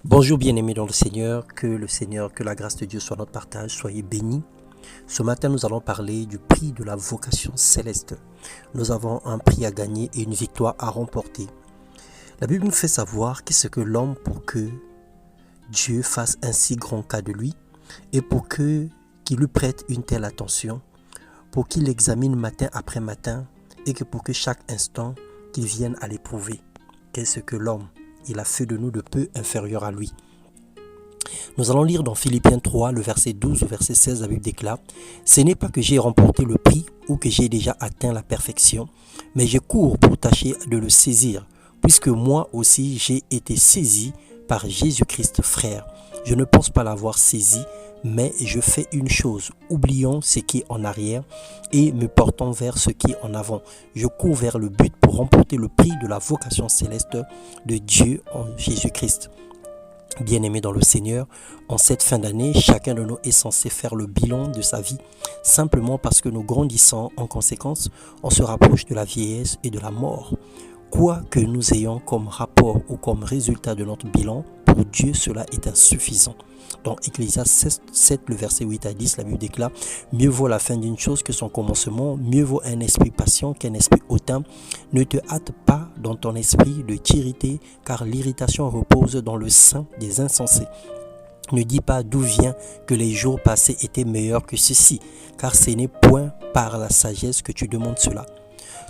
Bonjour bien-aimés dans le Seigneur, que la grâce de Dieu soit notre partage, soyez bénis. Ce matin, nous allons parler du prix de la vocation céleste. Nous avons un prix à gagner et une victoire à remporter. La Bible nous fait savoir qu'est-ce que l'homme pour que Dieu fasse un si grand cas de lui et qu'il lui prête une telle attention, pour qu'il l'examine matin après matin et que pour que chaque instant qu'il vienne à l'éprouver. Qu'est-ce que l'homme il a fait de nous de peu inférieur à lui. Nous allons lire dans Philippiens 3, le verset 12 au verset 16, la Bible déclare « Ce n'est pas que j'ai remporté le prix ou que j'ai déjà atteint la perfection, mais je cours pour tâcher de le saisir, puisque moi aussi j'ai été saisi par Jésus-Christ, frère. Je ne pense pas l'avoir saisi, mais je fais une chose, oubliant ce qui est en arrière et me portant vers ce qui est en avant. Je cours vers le but pour remporter le prix de la vocation céleste de Dieu en Jésus-Christ. » Bien-aimés dans le Seigneur, en cette fin d'année, chacun de nous est censé faire le bilan de sa vie, simplement parce que nous grandissons en conséquence, on se rapproche de la vieillesse et de la mort. Quoi que nous ayons comme rapport ou comme résultat de notre bilan, pour Dieu cela est insuffisant. Dans Ecclésiaste 7, le verset 8 à 10, la Bible déclare « Mieux vaut la fin d'une chose que son commencement, mieux vaut un esprit patient qu'un esprit hautain. Ne te hâte pas dans ton esprit de t'irriter, car l'irritation repose dans le sein des insensés. Ne dis pas d'où vient que les jours passés étaient meilleurs que ceci, car ce n'est point par la sagesse que tu demandes cela.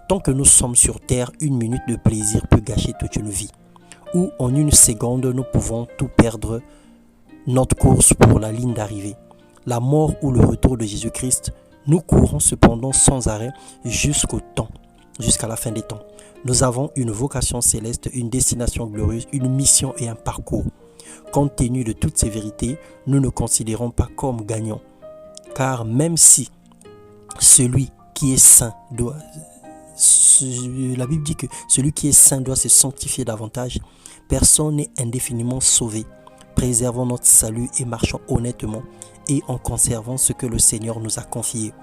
Tant que nous sommes sur terre, une minute de plaisir peut gâcher toute une vie. Ou en une seconde, nous pouvons tout perdre notre course pour la ligne d'arrivée. La mort ou le retour de Jésus-Christ, nous courons cependant sans arrêt jusqu'à la fin des temps. Nous avons une vocation céleste, une destination glorieuse, une mission et un parcours. Compte tenu de toutes ces vérités, nous ne considérons pas comme gagnants. Car même si celui qui est saint doit... La Bible dit que celui qui est saint doit se sanctifier davantage. Personne n'est indéfiniment sauvé. Préservons notre salut et marchons honnêtement et en conservant ce que le Seigneur nous a confié.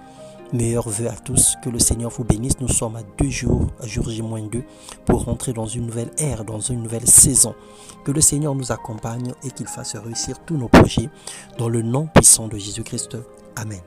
Meilleurs vœux à tous, que le Seigneur vous bénisse. Nous sommes à jour J-2, pour rentrer dans une nouvelle ère, dans une nouvelle saison. Que le Seigneur nous accompagne et qu'il fasse réussir tous nos projets dans le nom puissant de Jésus-Christ. Amen.